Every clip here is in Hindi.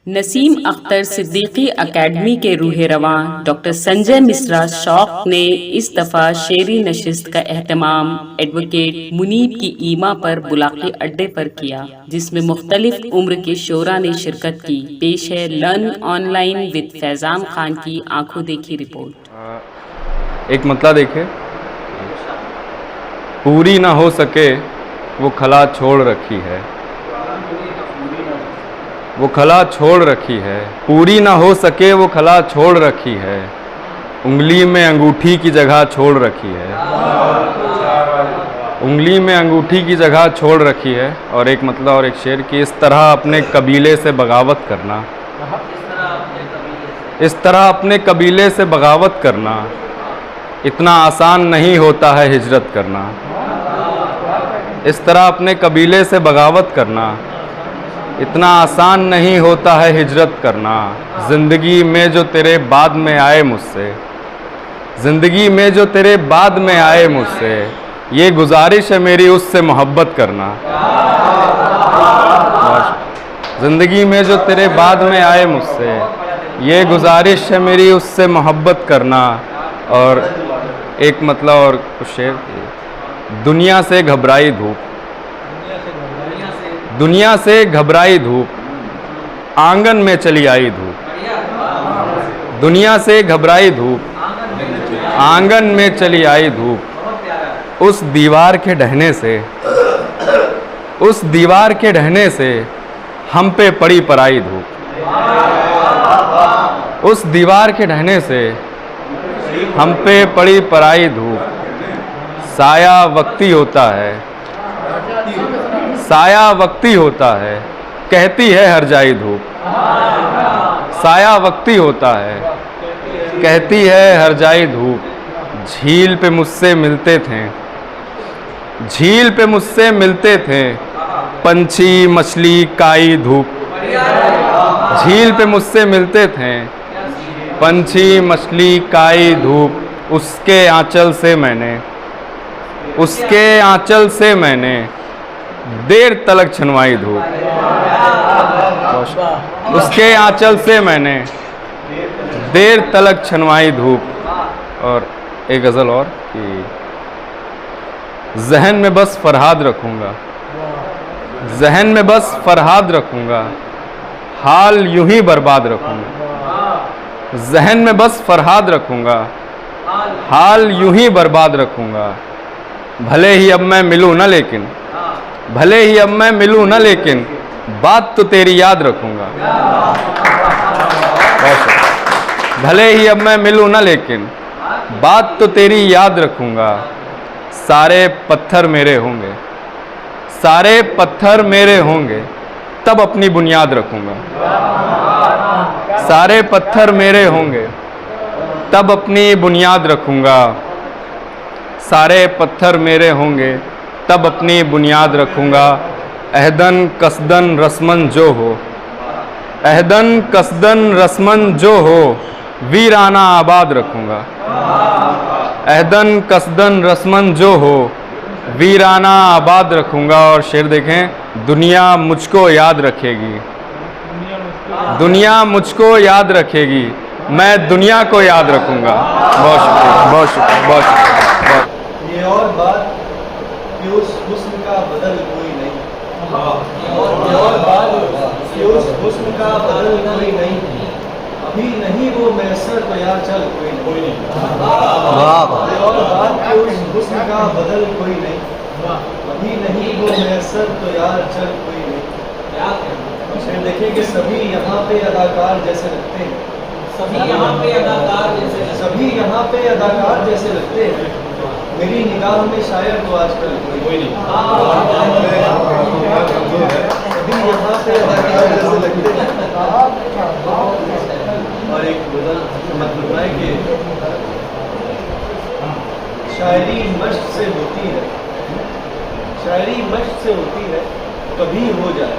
नसीम अख्तर सिद्दीकी अकेडमी के रूहे रवां डॉक्टर संजय मिश्रा शौक ने इस दफ़ा शेरी नशिस्त का एहतमाम एडवोकेट मुनीब की ईमा पर बुलाकी अड्डे पर किया, जिसमें मुख्तलिफ उम्र के शोरा ने शिरकत की। पेश है learn online with Faizan Khan की आंखों देखी रिपोर्ट। एक मतला देखे, पूरी ना हो सके वो खला छोड़ रखी है, वो खला छोड़ रखी है, पूरी ना हो सके वो खला छोड़ रखी है, उंगली में अंगूठी की जगह छोड़ रखी है, उंगली में अंगूठी की जगह छोड़ रखी है। और एक मतलब और एक शेर कि इस तरह अपने कबीले से बगावत करना, इस तरह अपने कबीले से बगावत करना, इतना आसान नहीं होता है हिजरत करना, इस तरह अपने कबीले से बगावत करना, इतना आसान नहीं होता है हिजरत करना। ज़िंदगी में जो तेरे बाद में आए मुझसे, ज़िंदगी में जो तेरे बाद में आए मुझसे, ये गुजारिश है मेरी उससे मोहब्बत करना। ज़िंदगी में जो तेरे बाद में आए मुझसे, ये गुजारिश है मेरी उससे मोहब्बत करना। और एक मतलब और कुछ शेर, दुनिया से घबराई धूप, दुनिया से घबराई धूप, आंगन में चली आई धूप, दुनिया से घबराई धूप, आंगन में चली आई धूप, उस दीवार के ढहने से, उस दीवार के ढहने से हम पे पड़ी पराई धूप, उस दीवार के ढहने से हम पे पड़ी पराई धूप। साया वक्ती होता है, साया वक्ती होता है, कहती है हर जाई धूप, साया वक्ती होता है, कहती है हर जाई धूप। झील पे मुझसे मिलते थे, झील पे मुझसे मिलते थे, पंछी मछली काई धूप, झील पे मुझसे मिलते थे, पंछी मछली काई धूप। उसके आंचल से मैंने, उसके आंचल से मैंने देर तलक छनवाई धूप, उसके आंचल से मैंने देर तलक छनवाई धूप। और एक गज़ल और कि जहन में बस फरहाद रखूँगा, जहन में बस फरहाद रखूँगा, हाल यूं ही बर्बाद रखूँगा, जहन में बस फरहाद रखूँगा, हाल यूं ही बर्बाद रखूँगा। भले ही अब मैं मिलूँ ना लेकिन, भले ही अब मैं मिलूँ ना लेकिन, बात तो तेरी याद रखूँगा। भले ही अब मैं मिलूँ ना लेकिन, बात तो तेरी याद रखूँगा। सारे पत्थर मेरे होंगे, सारे पत्थर मेरे होंगे, तब अपनी बुनियाद रखूँगा। सारे पत्थर मेरे होंगे, तब अपनी बुनियाद रखूँगा। सारे पत्थर मेरे होंगे, तब अपनी बुनियाद रखूँगा। अहदन कसदन रस्मन जो हो, अहदन कसदन रस्मन जो हो, वीराना आबाद रखूँगा। अहदन कसदन रस्मन जो हो, वीराना आबाद रखूँगा। और शेर देखें, दुनिया मुझको याद रखेगी, दुनिया मुझको याद रखेगी, मैं दुनिया को याद रखूँगा। बहुत शुक्रिया, बहुत शुक्रिया, बहुत शुक्रिया। ये और बात कि उस हुस्न का बदल कोई नहीं, ये और बात कि उस हुस्न का बदल कोई नहीं, अभी नहीं वो मैसर तो यार चल कोई नहीं। ये और बात कि उस हुस्न का बदल कोई नहीं, अभी नहीं वो मैसर तो यार चल कोई नहीं। फिर देखिए कि सभी यहाँ पे अदाकार जैसे लगते हैं, सभी यहाँ पे अदाकार जैसे, सभी यहाँ पे अदाकार जैसे लगते हैं, मेरी निगाह में शायर तो आजकल कोई नहीं। सभी यहाँ पे अदाकार जैसे लगते हैं। और एक गज़ल मतलब है कि शायरी मश्क से होती है, शायरी मश्क से होती है, कभी हो जाए।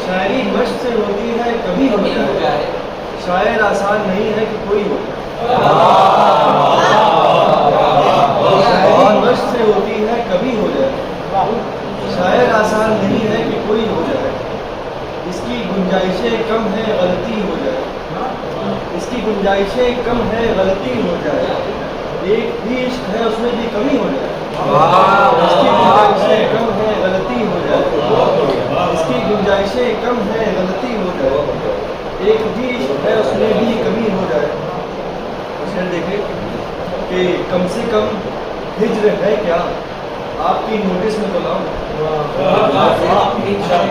शायरी मश्क से होती है, कभी हो जाए, शायर आसान नहीं है कि कोई हो जाए। शायरी मश्क से होती है, कभी हो जाए, शायर आसान नहीं है कि कोई हो जाए। इसकी गुंजाइशें कम है गलती हो जाए, इसकी गुंजाइशें कम है गलती हो जाए, एक भी इश्क है उसमें भी कमी हो जाए, इसकी गुंजाइशें कम है गलती हो जाए, इसकी गुंजाइशें कम है गलती हो जाए, एक भी इश्क है उसमें भी कमी हो जाए। शेर देखें कि कम से कम हिज्र है क्या आपकी नोटिस में तो लाऊं,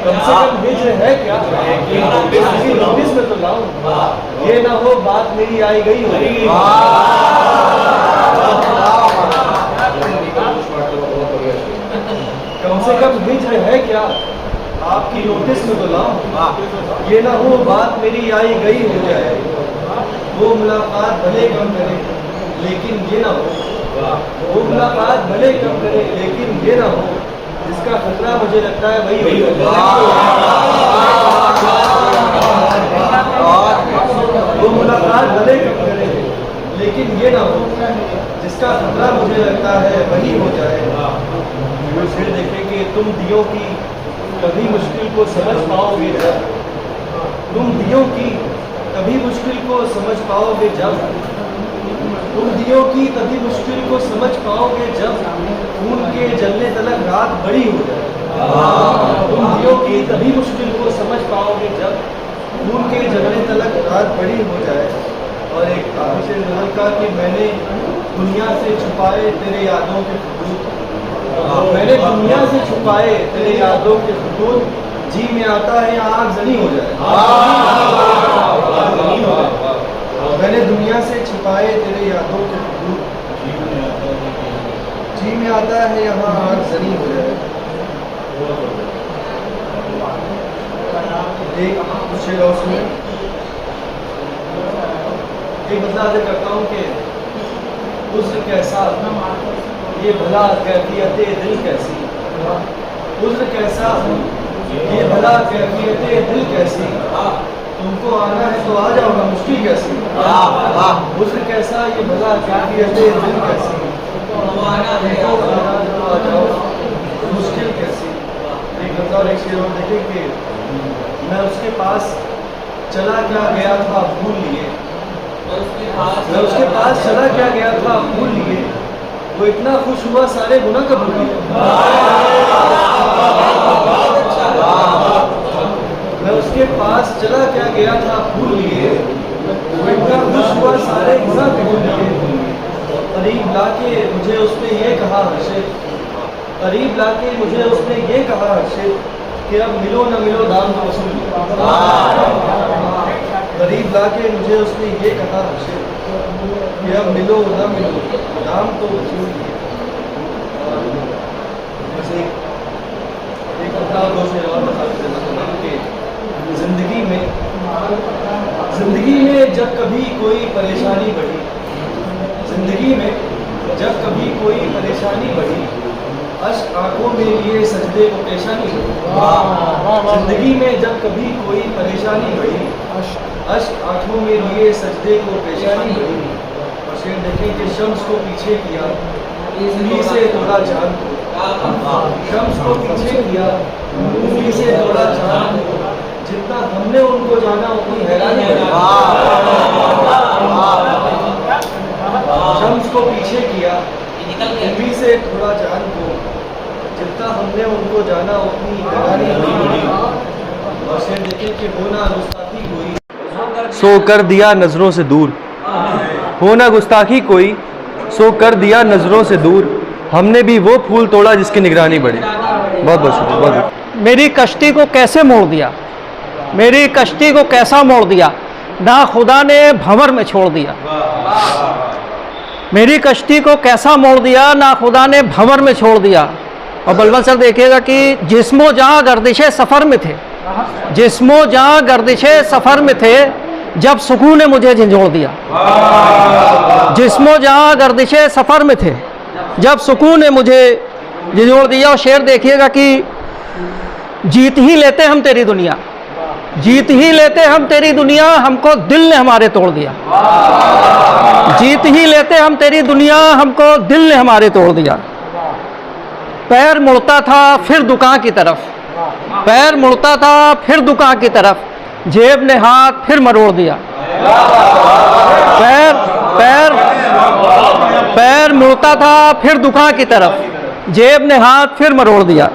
कम से कम हिज्र है क्या आपकी नोटिस में तो लाऊं, ये ना हो बात मेरी आई गई हो। कम से कम हिज्र है क्या आपकी नोटिस में तो लाऊं, ये ना हो बात मेरी आई गई हो जाए, वो मुलाकात भले कम करे लेकिन ये ना हो, वो मुलाकात भले कम करे लेकिन ये ना हो, जिसका खतरा मुझे लगता है वही हो। वो मुलाकात भले कम करे लेकिन ये ना हो, जिसका खतरा मुझे लगता है वही हो जाए। फिर देखें कि तुम दियों की कभी मुश्किल को समझ पाओगे जब, तुम दियों की कभी मुश्किल को समझ पाओगे जब, तुम दियों की कभी मुश्किल को समझ पाओगे जब, खून के जलने तलक रात बड़ी हो जाए। तुम दियों की कभी मुश्किल को समझ पाओगे जब, खून के जलने तलक रात बड़ी हो जाए। और एक काफी शेर नज़र का कि मैंने दुनिया से छुपाए तेरे यादों के खतूत, मैंने दुनिया से छुपाए तेरे यादों के खतूत, जी में आता है आग जनी हो जाए। मैंने दुनिया से छुपाए तेरे यादों के खतूत, जी में आता है यहाँ आग जनी हो जाए। एक शेर और सुने, एक बदला अदा करता हूँ कि उज़्र कैसा ये भला कैफियत दिल कैसी, उज़्र कैसा ये भला कैफियत दिल कैसी, तुमको आना है तो आ जाओगा मुश्किल कैसी, उज़्र कैसा ये भला कैफियत दिल कैसी, तुमको आना है तो आ जाओ मुश्किल कैसी। एक बदला और एक शेर और देखें कि मैं उसके पास चला क्या गया था भूल लिए, मैं उसके पास चला क्या गया था भूल लिए, वो इतना खुश हुआ सारे गुनाह कबूल किए। मैं उसके पास चला क्या गया था भूल लिए, वो इतना खुश हुआ सारे गुनाह कबूल किए। करीब लाके मुझे उसने ये कहा हर्षित, करीब लाके मुझे उसने ये कहा हर्षित कि अब मिलो न मिलो दाम तो वसूल। करीब लाके मुझे उसने ये कहा हर्षित कि अब मिलो न मिलो दाम तो वसूल। बस एक बता दो शेर और बता कि जिंदगी में जब कभी कोई परेशानी बढ़ी, जिंदगी में जब कभी कोई परेशानी बढ़ी, अश्क आंखों में लिए सजदे को पेशानी बढ़ी। जिंदगी में जब कभी कोई परेशानी बढ़ी, अश्क आंखों में लिए सजदे को पेशानी बढ़ी। और शेर देखें कि शम्स को पीछे किया उंगली से तोड़ा चांद को, शम्स को पीछे किया उंगली से तोड़ा चांद को, जितना हमने उनको जाना उतनी हैरानी बढ़ी। शम्स को पीछे किया उंगली से थोड़ा चांद को, जितना हमने उनको जाना उतनी हैरानी बढ़ी। और शेर देखें कि होना गुस्ताखी कोई सो कर दिया नजरों से दूर, होना गुस्ताखी कोई सो कर दिया नजरों से दूर, हमने भी वो फूल तोड़ा जिसकी निगरानी बढ़ी। बहुत बहुत शुक्रिया, बहुत बहुत। मेरी कश्ती को कैसे मोड़ दिया, मेरी कश्ती को कैसा मोड़ दिया, ना खुदा ने भंवर में छोड़ दिया। मेरी कश्ती को कैसा मोड़ दिया, ना खुदा ने भंवर में छोड़ दिया। और बलवंत सर देखिएगा कि जिस्मो जहाँ गर्दिशे सफ़र में थे, जिस्मो जहाँ गर्दिशे सफ़र में थे, जब सुकून ने मुझे झंझोड़ दिया। जिस्मो जहाँ गर्दिशे सफ़र में थे, जब सुकून ने मुझे झंझोड़ दिया। और शेर देखिएगा कि जीत ही लेते हम तेरी दुनिया, जीत ही लेते हम तेरी दुनिया, हमको दिल ने हमारे तोड़ दिया। जीत ही लेते हम तेरी दुनिया, हमको दिल ने हमारे तोड़ दिया। पैर मुड़ता था फिर दुकान की तरफ, पैर मुड़ता था फिर दुकान की तरफ, जेब ने हाथ फिर मरोड़ दिया। पैर पैर पैर मुड़ता था फिर दुकान की तरफ, जेब ने हाथ फिर मरोड़ दिया।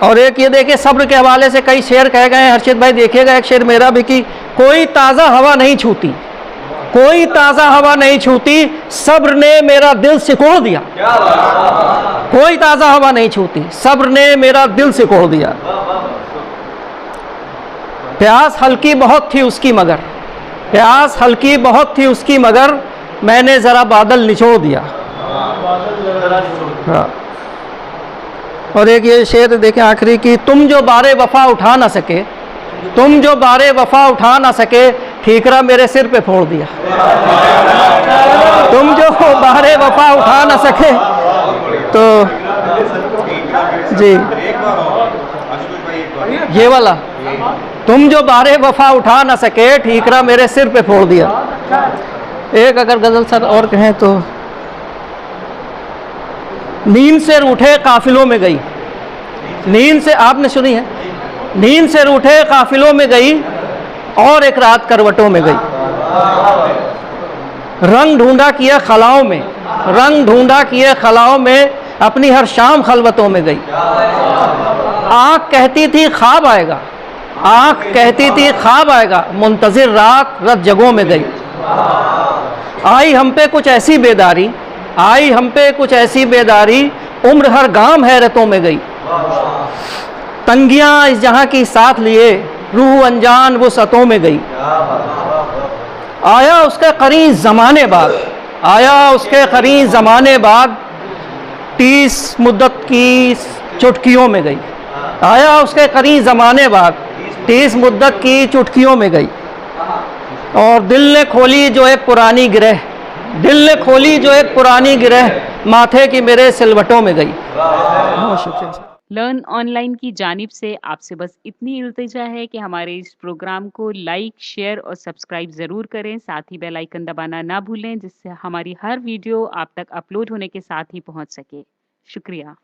और एक ये देखिए सब्र के हवाले से कई शेर कहे गए हैं। हर्षित भाई देखिएगा एक शेर मेरा भी कि कोई ताज़ा हवा नहीं छूती, कोई ताज़ा हवा नहीं छूती, सब्र ने मेरा दिल सिकोड़ दिया। कोई ताज़ा हवा नहीं छूती, सब्र ने मेरा दिल सिकोड़ दिया। प्यास हल्की बहुत थी उसकी मगर, प्यास हल्की बहुत थी उसकी मगर, मैंने ज़रा बादल निचोड़ दिया। हाँ। और एक ये शेर देखें आखिरी की, तुम जो बारे वफा उठा ना सके, तुम जो बारे वफा उठा ना सके, ठीकरा मेरे सिर पे फोड़ दिया। तुम जो बारे वफा उठा ना सके, तो जी ये वाला, तुम जो बारे वफा उठा ना सके, ठीकरा मेरे सिर पे फोड़ दिया। एक अगर गजल सर और कहें तो, नींद से रूठे काफिलों में गई, नींद से, आपने सुनी है, नींद से रूठे काफिलों में गई और एक रात करवटों में गई। रंग ढूंढा किए खलाओं में, रंग ढूंढा किए खलाओं में, अपनी हर शाम खलवतों में गई। आँख कहती थी ख्वाब आएगा, आँख कहती थी ख्वाब आएगा, मुंतजिर रात रत जगहों में गई। आई हम पे कुछ ऐसी बेदारी, आई हम पे कुछ ऐसी बेदारी, उम्र हर गाम हैरतों में गई। तंगियां इस जहां की साथ लिए, रूह अनजान वो सतों में गई। आया उसके करीब ज़माने बाद, आया उसके करीब ज़माने बाद, 30 मुद्दत की चुटकियों में गई। आया उसके करीब ज़माने बाद, 30 मुद्दत की चुटकियों में गई। और दिल ने खोली जो एक पुरानी गिरह, दिल ने खोली जो एक पुरानी गिरह, माथे की मेरे सिलवटों में गई। बहुत शुक्रिया। लर्न ऑनलाइन की जानिब से आपसे बस इतनी इल्तिजा है कि हमारे इस प्रोग्राम को लाइक, शेयर और सब्सक्राइब ज़रूर करें। साथ ही बेल आइकन दबाना ना भूलें, जिससे हमारी हर वीडियो आप तक अपलोड होने के साथ ही पहुंच सके। शुक्रिया।